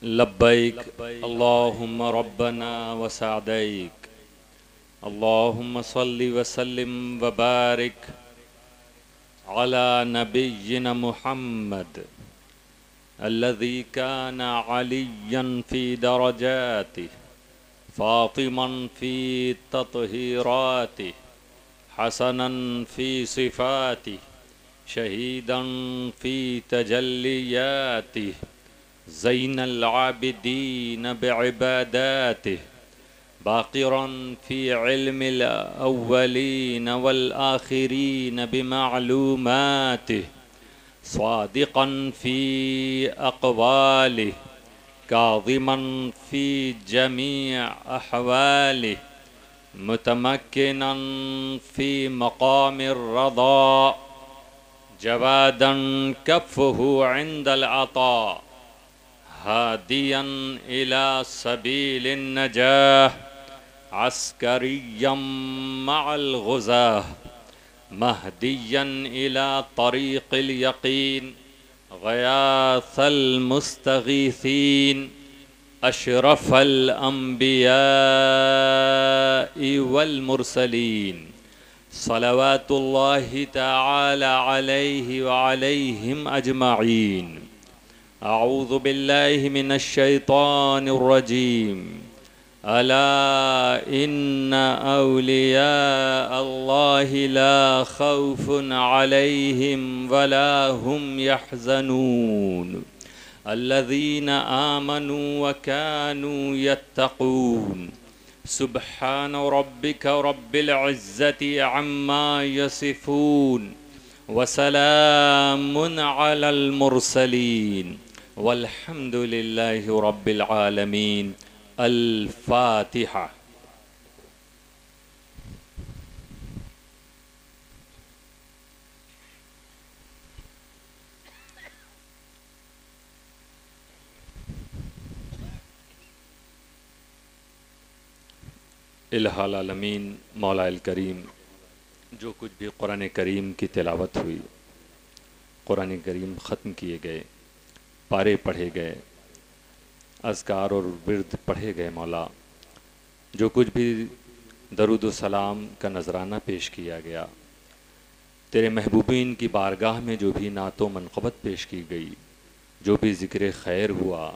लब्बैक अल्लाहुम्मा रब्बना व सअदैक। अल्लाहुम्मा सल्लि व सल्लिम व बारिक अला नबिय्यिना मुहम्मद अल्लज़ी काना अलिय्यन फ़ी दरजातिहि फ़ातिमन फ़ी तत्हीरातिहि हसनन फ़ी सिफ़ातिहि शहीदन फ़ी तजल्लियातिहि ज़ैनल आबिदीन बिइबादातिहि बाक़िरन फ़ी इल्मिल अव्वलीन वल आख़िरीन बिमालूमातिहि स्वादिक़न फ़ी अक़वालिहि काज़िमन फ़ी जमीअ अहवालिहि मुतमक्किनन फ़ी मक़ामिर रज़ा जवादन कफ़्फ़ुहु इंदल अता हादियन इला सबीलिन नजाह अस्करिय्यम मअल गुज़ाह महदियन इला तरीक़िल यक़ीन ग़यासल मुस्तग़ीसीन अशरफ़ल अंबियाइ वल मुरसलीन सलवातुल्लाहि तआला अलैहि व अलैहिम अजमईन। अऊज़ु बिल्लाहि मिनश शैतानिर रजीम। अला इन्ना औलिया अल्लाहि ला खौफुन अलैहिम वला हुम यहज़नून अल्लज़ीना आमनू व कानू यत्तक़ून। सुब्हान रब्बिका रब्बिल इज़्ज़ति अम्मा यसिफ़ून व सलामुन अलल मुरसलीन वल्हम्दुलिल्लाहि रब्बिल आलमीन। अल-फ़ातिहा। इलाहुल आलमीन मौलाए करीम, जो कुछ भी कुरान करीम की तिलावत हुई, कुरान करीम ख़त्म किए गए, पारे पढ़े गए, अज़कार और विर्द पढ़े गए, मौला जो कुछ भी दरूद व सलाम का नजराना पेश किया गया, तेरे महबूबीन की बारगाह में जो भी नातो मनक़बत पेश की गई, जो भी ज़िक्र खैर हुआ,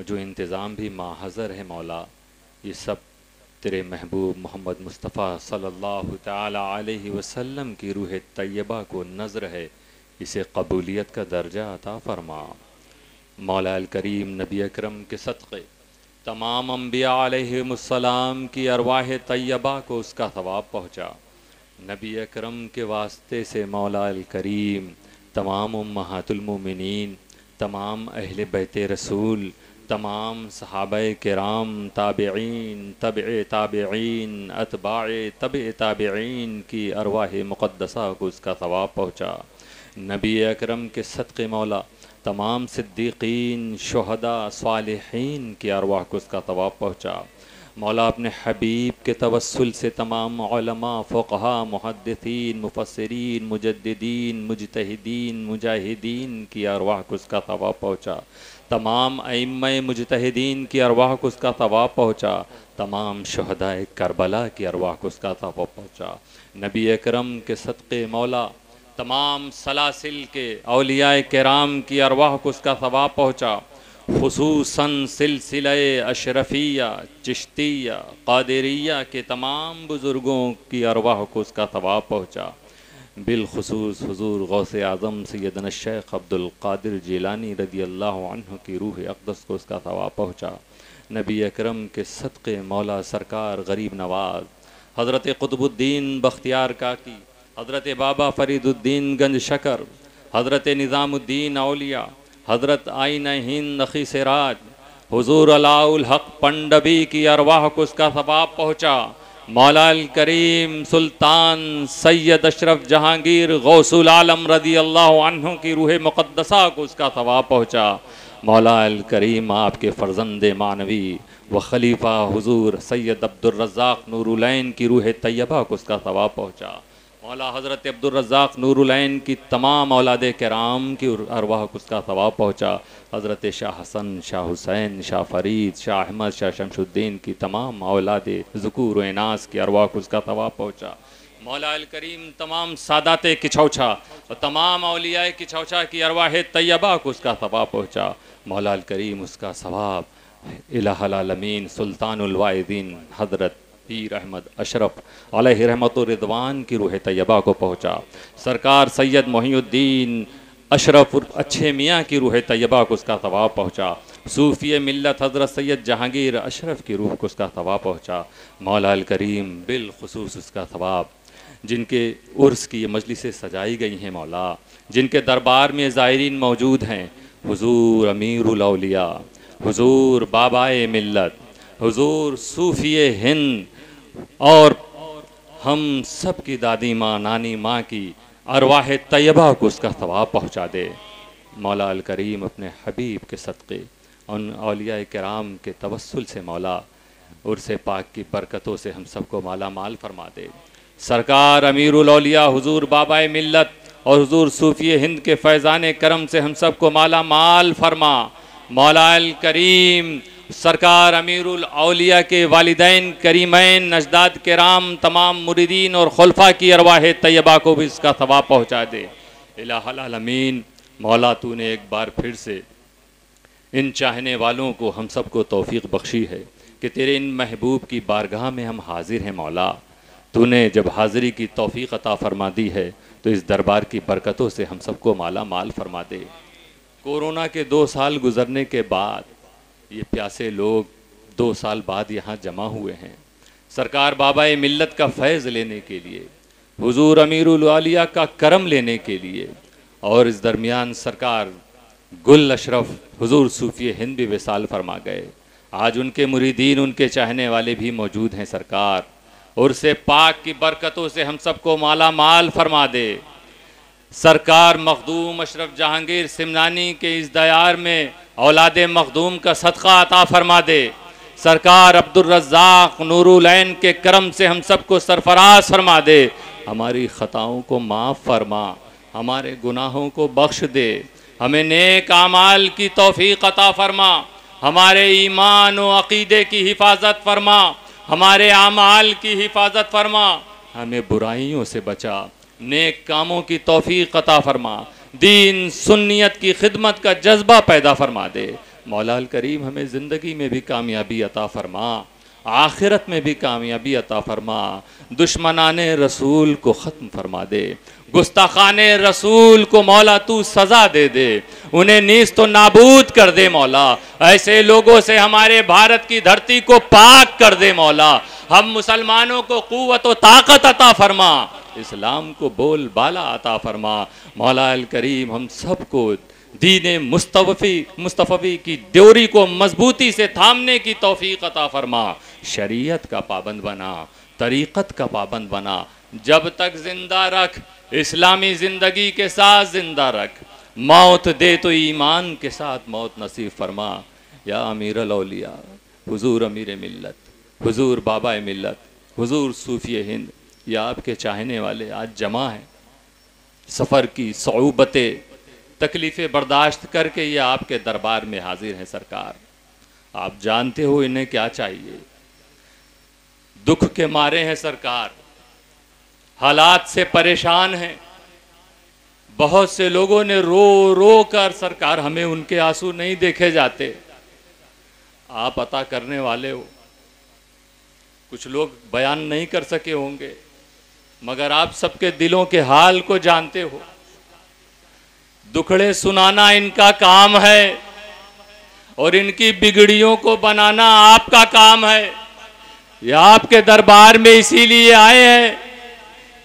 जो इंतज़ाम भी माहज़र है मौला, ये सब तेरे महबूब मोहम्मद मुस्तफ़ा सल्लल्लाहु ताला अलैहि वसल्लम की रूह तैयबा को नज़र है, इसे कबूलियत का दर्जा अता फ़रमा। मौला अल करीम नबी अकरम के सदक़े तमाम अम्बिया अलैहिमुस्सलाम की अरवाह तैयबा को उसका सवाब पहुँचा। नबी अकरम के वास्ते से मौला अल करीम तमाम उम्महातुल मोमिनीन, तमाम अहले बैते रसूल, तमाम सहाबाए किराम, ताबिईन, तबए ताबिईन, अतबाए तबए ताबिईन की अरवाह मुक़द्दसा को उसका सवाब पहुँचा। नबी अकरम के सदक़े मौला तमाम सिद्दीक़ीन, शुहदा, स्वालिहीन की अरवाह को उसका सवाब पहुँचा। मौला अपने हबीब के तवस्सुल से तमाम उलमा, फ़ुक़हा, मुहद्दिसीन, मुफ़स्सिरीन, मुजद्दिदीन, मुजतहिदीन, मुजाहिदीन की अरवाह को उसका सवाब पहुँचा। तमाम अइम्मे मुजतहिदीन की अरवाह को उसका सवाब पहुँचा। तमाम शुहदाए करबला की अरवाह को उसका सवाब पहुँचा। नबी अकरम के सदक़े मौला तमाम सलासिल के औलियाए किराम की अरवाह को उसका सवाब पहुँचा। खुसूसन सिलसिले अशरफिया, चिश्तिया, क़ादिरिया के तमाम बुज़ुर्गों की अरवाह को उसका सवाब पहुँचा। बिलखुसूस हुज़ूर गौसे आज़म सैयदना शेख अब्दुल क़ादिर जिलानी रज़ियल्लाहु अन्हु की रूह अक़दस को उसका सवाब पहुँचा। नबी अकरम के सदक़े मौला सरकार गरीब नवाज़ हज़रत क़ुतबुद्दीन बख्तियार काकी, हज़रत बाबा फ़रीदुद्दीन गंज शकर, हज़रत निज़ामुद्दीन औलिया, हज़रत आइन हिंद नखी सिराज, हुज़ूर अलाउल हक़ पंडबी की अरवाह को उसका सवाब पहुँचा। मौला अल करीम सुल्तान सैयद अशरफ जहांगीर गौसुल आलम रज़ियल्लाहु अन्हु की रूह मुक़द्दसा को उसका सवाब पहुँचा। मौला अल करीम आपके फ़र्ज़ंद मानवी व खलीफ़ा हुज़ूर सैयद अब्दुर रज़्ज़ाक़ नूरुलैन की रूह तैयबा को उसका सवाब पहुँचा। मौला हज़रत अब्दुल रज़्ज़ाक़ नूरुल ऐन की तमाम औलाद किराम की अरवाह को उसका सवाब पहुँचा। हज़रत शाह हसन, शाह हुसैन, शाह फ़रीद, शाह अहमद, शाह शमशुद्दीन की तमाम औलाद ज़ुकूर व इनास की अरवाह को उसका सवाब पहुँचा। मौला अल करीम तमाम सादात किछौछा और तमाम औलिया किछौछा की अरवाह तैयबा को उसका सवाब पहुँचा। मौला अल करीम उसका सवाब इलाहुल आलमीन सुल्तानुल वाइदीन हज़रत पीर अहमद अशरफ अलैहि रहमतुर रिदवान की रूह तैयबा को पहुँचा। सरकार सैयद मोहिउद्दीन अशरफ अच्छे मियाँ की रूह तैयबा को उसका सवाब पहुँचा। सूफ़ी मिल्लत हज़रत सैयद जहांगीर अशरफ की रूह को उसका सवाब पहुँचा। मौला अल करीम बिलखुसूस उसका सवाब जिनके उर्स की ये मजलिसें सजाई गई हैं मौला, जिनके दरबार में ज़ायरीन मौजूद हैं, हुजूर अमीरुल औलिया, हुजूर बाबाए मिल्लत, हुजूर सूफ़ी हिंद और हम सब की दादी माँ नानी माँ की अरवाह तैयबा को उसका सवाब पहुँचा दे। मौला अल करीम अपने हबीब के सदक़े उन औलिया किराम के तवस्सुल से मौला उर्स पाक की बरकतों से हम सबको माला माल फरमा दे। सरकार अमीरुल औलिया हुजूर बाबाए मिल्लत और हुजूर सूफ़ी हिंद के फैज़ान करम से हम सबको माला माल फरमा। मौला अल करीम सरकार अमीरुल औलिया के वालिदैन करीमैन अजदाद किराम तमाम मुरीदीन और खुलफा की अरवाह तैयबा को भी इसका सवाब पहुँचा दे। इलाहुल आलमीन मौला तूने एक बार फिर से इन चाहने वालों को हम सबको तौफीक बख्शी है कि तेरे इन महबूब की बारगाह में हम हाजिर हैं मौला। तूने जब हाज़िरी की तौफीक अता फरमा दी है तो इस दरबार की बरकतों से हम सबको माला माल फरमा दे। कोरोना के 2 साल गुजरने के बाद ये प्यासे लोग 2 साल बाद यहाँ जमा हुए हैं सरकार बाबाए मिल्लत का फैज़ लेने के लिए, हुजूर अमीरुल औलिया का करम लेने के लिए। और इस दरमियान सरकार गुल अशरफ हुजूर सूफ़ी हिंद भी विसाल फरमा गए। आज उनके मुरीदीन उनके चाहने वाले भी मौजूद हैं सरकार। उर्से पाक की बरकतों से हम सबको माला माल फरमा दे। सरकार मखदूम अशरफ जहांगीर सिमनानी के इस दयार में औलाद मखदूम का सदका अता फरमा दे। सरकार अब्दुल रज़्ज़ाक़ नूरुल ऐन के करम से हम सबको सरफराज फरमा दे। हमारी ख़ताओं को माफ़ फरमा, हमारे गुनाहों को बख्श दे, हमें नेक आमाल की तौफीक अता फरमा, हमारे ईमान व अक़ीदे की हिफाजत फरमा, हमारे आमाल की हिफाजत फरमा, हमें बुराइयों से बचा, नेक कामों की तौफीक अता फरमा, दीन सुन्नियत की खिदमत का जज्बा पैदा फरमा दे। मौला अल करीम हमें ज़िंदगी में भी कामयाबी अता फरमा, आखिरत में भी कामयाबी अता फरमा। दुश्मनाने रसूल को ख़त्म फरमा दे, गुस्ताखाने रसूल को मौला तू सज़ा दे दे, उन्हें नीज़ तो नाबूद कर दे मौला। ऐसे लोगों से हमारे भारत की धरती को पाक कर दे मौला। हम मुसलमानों को क़ुव्वत व ताकत अता फरमा, इस्लाम को बोल बाला अता फरमा। मौला अल करीम हम सबको दीन मुस्तफ़ी की ड्योरी को मजबूती से थामने की तौफीक अता फरमा। शरीयत का पाबंद बना, तरीक़त का पाबंद बना, जब तक ज़िंदा रख, इस्लामी ज़िंदगी के साथ ज़िंदा रख, मौत दे तो ईमान के साथ मौत नसीब फरमा। या अमीरुल औलिया हुजूर अमीर मिल्लत, हुजूर बाबाए मिल्लत, हुजूर सूफ़ी हिंद, या आपके चाहने वाले आज जमा हैं। सफ़र की सऊबतें तकलीफ़ें बर्दाश्त करके ये आपके दरबार में हाजिर हैं सरकार। आप जानते हो इन्हें क्या चाहिए। दुख के मारे हैं सरकार, हालात से परेशान हैं। बहुत से लोगों ने रो रो कर सरकार, हमें उनके आंसू नहीं देखे जाते। आप अता करने वाले हो। कुछ लोग बयान नहीं कर सके होंगे, मगर आप सबके दिलों के हाल को जानते हो। दुखड़े सुनाना इनका काम है और इनकी बिगड़ियों को बनाना आपका काम है। ये आपके दरबार में इसीलिए आए हैं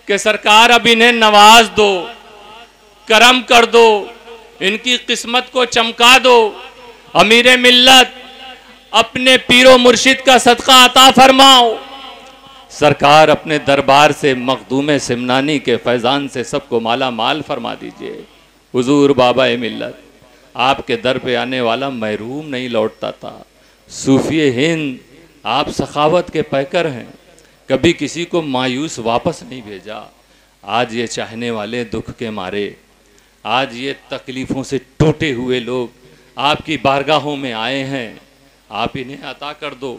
कि सरकार अब इन्हें नवाज दो, करम कर दो, इनकी किस्मत को चमका दो। अमीर मिल्लत अपने पीरो मुर्शिद का सदका अता फरमाओ। सरकार अपने दरबार से मखदूम सिमनानी के फैज़ान से सबको माला माल फरमा दीजिए। हुजूर बाबाए मिल्लत, आपके दर पे आने वाला महरूम नहीं लौटता था। सूफ़ी हिंद, आप सखावत के पैकर हैं, कभी किसी को मायूस वापस नहीं भेजा। आज ये चाहने वाले दुख के मारे, आज ये तकलीफ़ों से टूटे हुए लोग आपकी बारगाहों में आए हैं। आप इन्हें अता कर दो,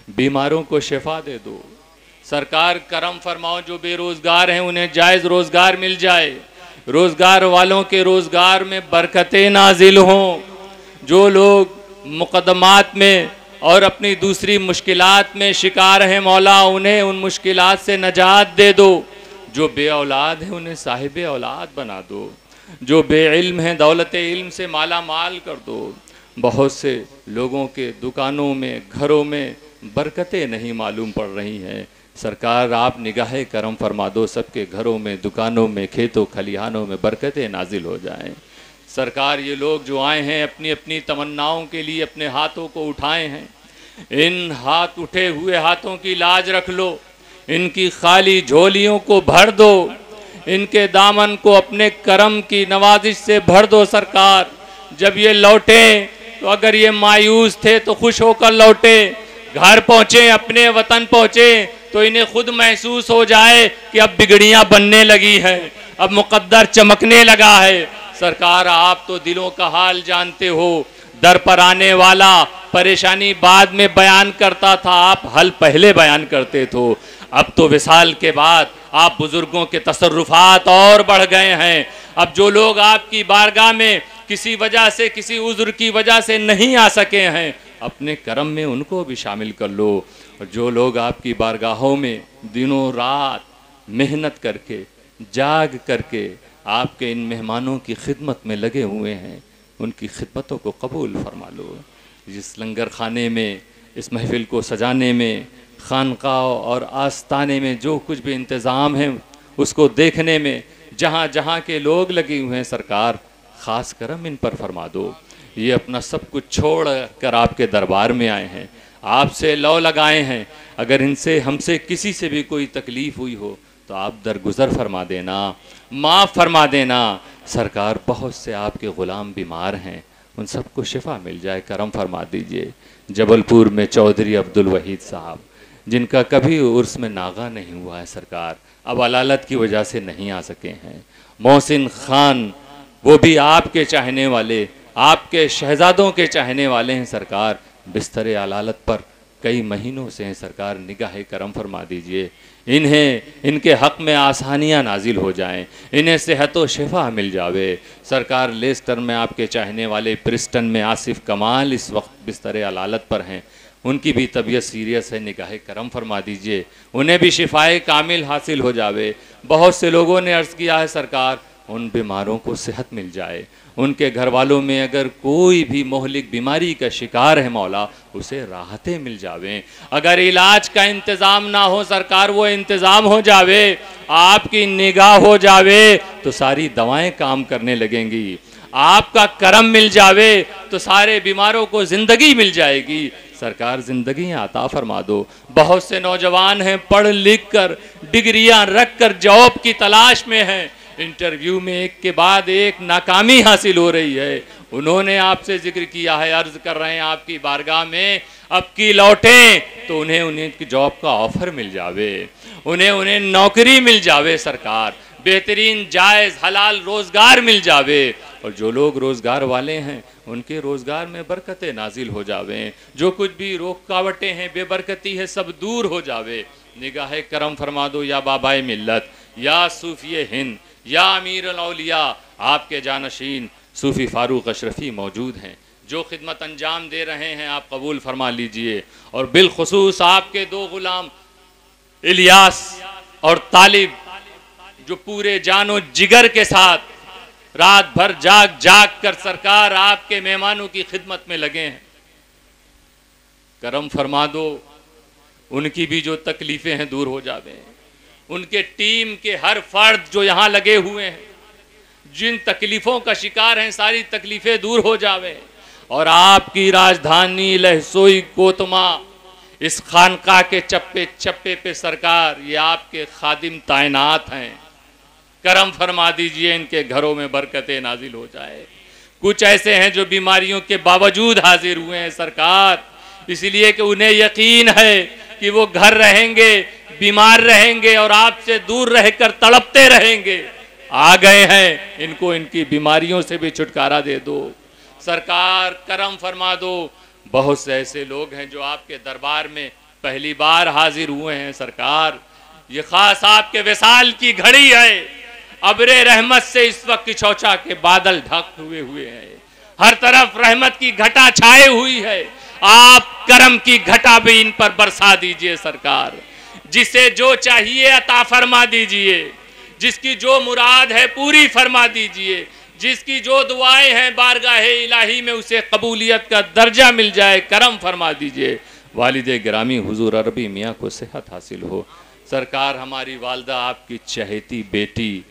बीमारों को शिफा दे दो। सरकार करम फरमाओ, जो बेरोज़गार हैं उन्हें जायज़ रोज़गार मिल जाए, रोज़गार वालों के रोज़गार में बरकतें नाजिल हों। जो लोग मुकदमात में और अपनी दूसरी मुश्किलात में शिकार हैं मौला, उन्हें उन मुश्किलात से नजात दे दो। जो बे औलाद हैं उन्हें साहिब औलाद बना दो। जो बेइल्म हैं दौलत इल्म से माला माल कर दो। बहुत से लोगों के दुकानों में, घरों में बरकतें नहीं मालूम पड़ रही हैं। सरकार आप निगाह करम फरमा दो, सबके घरों में, दुकानों में, खेतों खलिहानों में बरकतें नाजिल हो जाएं। सरकार ये लोग जो आए हैं अपनी अपनी तमन्नाओं के लिए अपने हाथों को उठाए हैं, इन हाथ उठे हुए हाथों की लाज रख लो, इनकी खाली झोलियों को भर दो, इनके दामन को अपने करम की नवाजिश से भर दो। सरकार जब ये लौटे तो अगर ये मायूस थे तो खुश होकर लौटे, घर पहुँचे, अपने वतन पहुँचे तो इन्हें खुद महसूस हो जाए कि अब बिगड़ियाँ बनने लगी है, अब मुकद्दर चमकने लगा है। सरकार आप तो दिलों का हाल जानते हो, दर पर आने वाला परेशानी बाद में बयान करता था, आप हल पहले बयान करते थे। अब तो विसाल के बाद आप बुजुर्गों के तसर्रुफात और बढ़ गए हैं। अब जो लोग आपकी बारगाह में किसी वजह से, किसी उज़्र की वजह से नहीं आ सके हैं, अपने करम में उनको भी शामिल कर लो। और जो लोग आपकी बारगाहों में दिनों रात मेहनत करके, जाग करके आपके इन मेहमानों की खिदमत में लगे हुए हैं, उनकी खिदमतों को कबूल फरमा लो। जिस लंगर खाने में, इस महफिल को सजाने में, खानका और आस्ताने में जो कुछ भी इंतज़ाम है उसको देखने में जहाँ जहाँ के लोग लगे हुए हैं, सरकार ख़ास करम इन पर फरमा दो। ये अपना सब कुछ छोड़ कर आपके दरबार में आए हैं, आपसे लौ लगाए हैं। अगर इनसे, हमसे किसी से भी कोई तकलीफ़ हुई हो तो आप दरगुज़र फरमा देना, माफ़ फरमा देना। सरकार बहुत से आपके ग़ुलाम बीमार हैं, उन सबको शिफा मिल जाए, करम फरमा दीजिए। जबलपुर में चौधरी अब्दुल वहीद साहब, जिनका कभी उर्स में नागा नहीं हुआ है, सरकार अब अलालत की वजह से नहीं आ सके हैं। मोहसिन खान, वो भी आपके चाहने वाले, आपके शहजादों के चाहने वाले हैं। सरकार बिस्तर अलालत पर कई महीनों से हैं, सरकार निगाह करम फरमा दीजिए। इन्हें, इनके हक़ में आसानियाँ नाजिल हो जाएं, इन्हें सेहत व शिफा मिल जावे। सरकार लेस्टर में आपके चाहने वाले, प्रिस्टन में आसिफ कमाल इस वक्त बिस्तर अलालत पर हैं, उनकी भी तबीयत सीरियस है, निगाह करम फरमा दीजिए, उन्हें भी शिफाए कामिल हासिल हो जावे। बहुत से लोगों ने अर्ज़ किया है सरकार उन बीमारों को सेहत मिल जाए, उनके घर वालों में अगर कोई भी मोहलिक बीमारी का शिकार है मौला, उसे राहतें मिल जावें। अगर इलाज का इंतज़ाम ना हो सरकार, वो इंतज़ाम हो जावे, आपकी निगाह हो जावे तो सारी दवाएं काम करने लगेंगी। आपका करम मिल जावे तो सारे बीमारों को ज़िंदगी मिल जाएगी। सरकार ज़िंदगी अता फरमा दो। बहुत से नौजवान हैं, पढ़ लिख कर डिग्रियां रख कर जॉब की तलाश में हैं, इंटरव्यू में एक के बाद एक नाकामी हासिल हो रही है। उन्होंने आपसे जिक्र किया है, अर्ज कर रहे हैं आपकी बारगाह में, अब की लौटें तो उन्हें जॉब का ऑफर मिल जावे, उन्हें नौकरी मिल जावे। सरकार बेहतरीन जायज़ हलाल रोज़गार मिल जावे, और जो लोग रोज़गार वाले हैं उनके रोज़गार में बरकतें नाजिल हो जावें। जो कुछ भी रुकावटें हैं, बेबरकती है, सब दूर हो जावे। निगाह करम फरमा दो या बाबाए मिल्लत, या सूफ़ी हिंद, या अमीर औलिया, आपके जानशीन सूफ़ी फ़ारूक अशरफ़ी मौजूद हैं, जो खिदमत अंजाम दे रहे हैं आप कबूल फरमा लीजिए। और बिलखुसूस आपके दो ग़ुलाम इलियास और तालिब, जो पूरे जानो जिगर के साथ रात भर जाग जाग कर सरकार आपके मेहमानों की खिदमत में लगे हैं, करम फरमा दो, उनकी भी जो तकलीफ़ें हैं दूर हो जावे। उनके टीम के हर फर्द जो यहाँ लगे हुए हैं, जिन तकलीफ़ों का शिकार हैं, सारी तकलीफ़ें दूर हो जावे। और आपकी राजधानी लहसोई कोतमा, इस खानका के चप्पे चप्पे पे सरकार ये आपके खादिम तैनात हैं, करम फरमा दीजिए, इनके घरों में बरकतें नाजिल हो जाए। कुछ ऐसे हैं जो बीमारियों के बावजूद हाजिर हुए हैं सरकार, इसलिए कि उन्हें यकीन है कि वो घर रहेंगे, बीमार रहेंगे और आपसे दूर रहकर तड़पते रहेंगे। आ गए हैं, इनको इनकी बीमारियों से भी छुटकारा दे दो। सरकार करम फरमा दो। बहुत से ऐसे लोग हैं जो आपके दरबार में पहली बार हाजिर हुए हैं। सरकार, ये खास आपके विसाल की घड़ी है। अबरे रहमत से इस वक्त किचौचा के बादल ढक हुए हैं, हर तरफ रहमत की घटा छाए हुई है। आप करम की घटा भी इन पर बरसा दीजिए सरकार। जिसे जो चाहिए अता फरमा दीजिए, जिसकी जो मुराद है पूरी फरमा दीजिए, जिसकी जो दुआएं हैं बारगाहे इलाही में उसे कबूलियत का दर्जा मिल जाए, करम फरमा दीजिए। वालिद गिरामी हुजूर अरबी मियाँ को सेहत हासिल हो। सरकार, हमारी वालदा आपकी चहेती बेटी,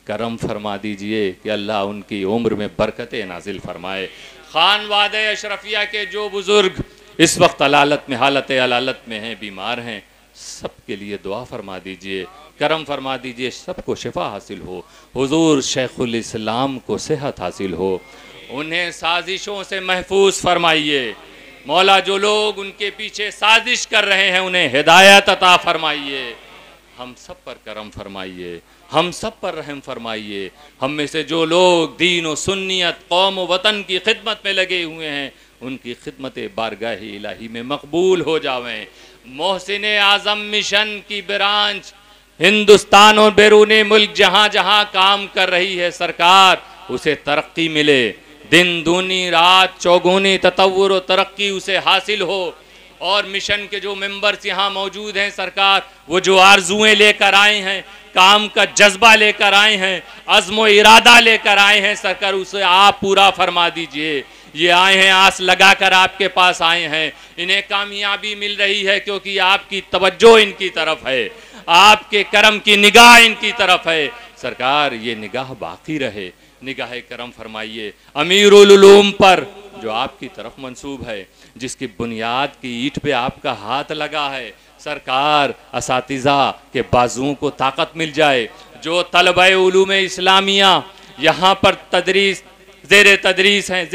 करम फरमा दीजिए कि अल्लाह उनकी उम्र में बरकतें नाजिल फरमाए। खान वादे अशरफिया के जो बुजुर्ग इस वक्त अलालत में, हालत अलालत में हैं, बीमार हैं, सबके लिए दुआ फरमा दीजिए, करम फरमा दीजिए, सबको शिफा हासिल हो। हुजूर शेखुल इस्लाम को सेहत हासिल हो, उन्हें साजिशों से महफूज फरमाइए। मौला, जो लोग उनके पीछे साजिश कर रहे हैं उन्हें हिदायत अता फरमाइए। हम सब पर करम फरमाइए, हम सब पर रहम फरमाइए। हम में से जो लोग दीन और सुन्नियत, कौम व वतन की खिदमत में लगे हुए हैं, उनकी खिदमत बारगाह इलाही में मकबूल हो जावें। मोहसिन आज़म मिशन की ब्रांच हिंदुस्तान और बैरून मुल्क जहाँ जहाँ काम कर रही है सरकार, उसे तरक्की मिले, दिन दूनी रात चौगुनी ततव्वुर और तरक्की उसे हासिल हो। और मिशन के जो मेंबर्स यहाँ मौजूद हैं सरकार, वो जो आरजुएं लेकर आए हैं, काम का जज्बा लेकर आए हैं, अज़्म इरादा लेकर आए हैं सरकार, उसे आप पूरा फरमा दीजिए। ये आए हैं आस लगाकर आपके पास आए हैं, इन्हें कामयाबी मिल रही है क्योंकि आपकी तवज्जो इनकी तरफ है, आपके करम की निगाह इनकी तरफ है। सरकार, ये निगाह बाकी रहे, निगाह करम फरमाइए अमीरुल उलूम पर जो आपकी तरफ मंसूब है, जिसकी बुनियाद की ईंट पे आपका हाथ लगा है। सरकार, असातिज़ा के बाजुओं को ताकत मिल जाए। जो तलबे उलूम इस्लामिया यहाँ पर तदरीस ज़ेरे तदरीस हैं,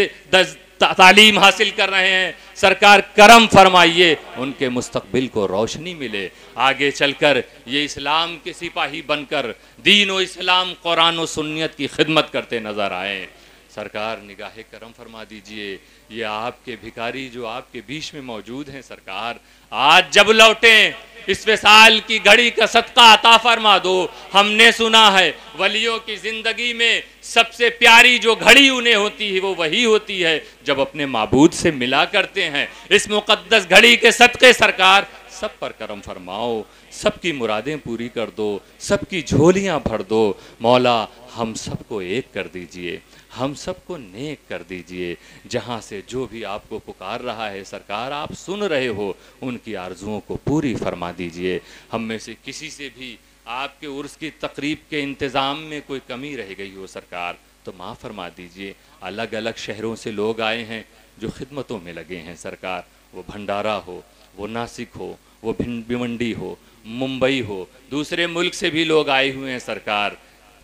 तालीम हासिल कर रहे हैं, सरकार करम फरमाइए, उनके मुस्तकबिल को रोशनी मिले, आगे चलकर ये इस्लाम के सिपाही बनकर दीन व इस्लाम, कुरान व सुन्नियत की खिदमत करते नजर आए। सरकार, निगाह करम फरमा दीजिए। ये आपके भिखारी जो आपके बीच में मौजूद हैं सरकार, आज जब लौटें इस विसाल की घड़ी का सदका अता फरमा दो। हमने सुना है वलियों की जिंदगी में सबसे प्यारी जो घड़ी उन्हें होती है वो वही होती है जब अपने माबूद से मिला करते हैं। इस मुकद्दस घड़ी के सदके सरकार सब पर करम फरमाओ, सबकी मुरादें पूरी कर दो, सबकी झोलियां भर दो। मौला, हम सबको एक कर दीजिए, हम सबको नेक कर दीजिए। जहाँ से जो भी आपको पुकार रहा है सरकार, आप सुन रहे हो, उनकी आरजुओं को पूरी फरमा दीजिए। हम में से किसी से भी आपके उर्स की तकरीब के इंतज़ाम में कोई कमी रह गई हो सरकार, तो माफ़ फरमा दीजिए। अलग अलग शहरों से लोग आए हैं जो खिदमतों में लगे हैं सरकार, वो भंडारा हो, वो नासिक हो, वो भिवंडी हो, मुंबई हो, दूसरे मुल्क से भी लोग आए हुए हैं सरकार।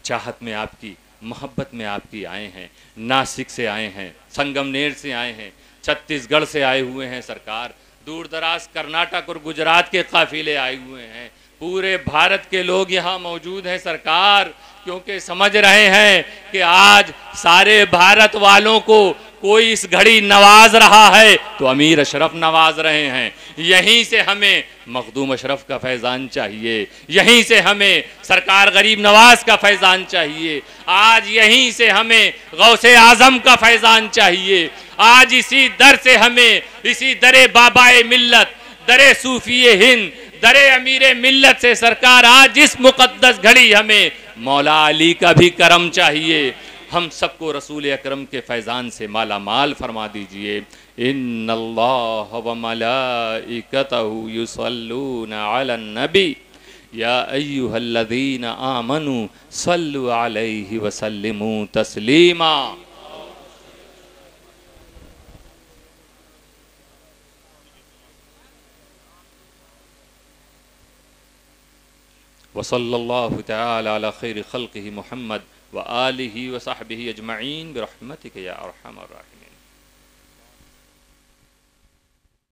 चाहत में आपकी, मोहब्बत में आपकी आए हैं। नासिक से आए हैं, संगमनेर से आए हैं, छत्तीसगढ़ से आए हुए हैं सरकार, दूर दराज कर्नाटक और गुजरात के काफिले आए हुए हैं। पूरे भारत के लोग यहाँ मौजूद हैं सरकार, क्योंकि समझ रहे हैं कि आज सारे भारत वालों को कोई इस घड़ी नवाज रहा है तो अमीर अशरफ नवाज रहे हैं। यहीं से हमें मखदूम अशरफ का फैज़ान चाहिए, यहीं से हमें सरकार गरीब नवाज का फैज़ान चाहिए, आज यहीं से हमें गौसे आज़म का फैज़ान चाहिए। आज इसी दर से हमें, इसी दरे बाबाए मिल्लत, दरे सूफिए हिंद, दरे अमीर मिल्लत से सरकार आज इस मुकद्दस घड़ी हमें मौला अली का भी करम चाहिए। हम सबको रसूल अकरम के फैज़ान से माला माल फरमा दीजिए। इन्नल्लाह व मलाइकतहु युसल्लूना अलन नबी या अय्युहल्लज़ीना आमनू सल्लु अलैहि व सल्लिमू तस्लीमा। वसल्लल्लाहु तआला अला खैरि खल्क़िही मुहम्मद व आलिही व सहबिही अजमईन बिरहमतिक या अरहमर राहिमीन।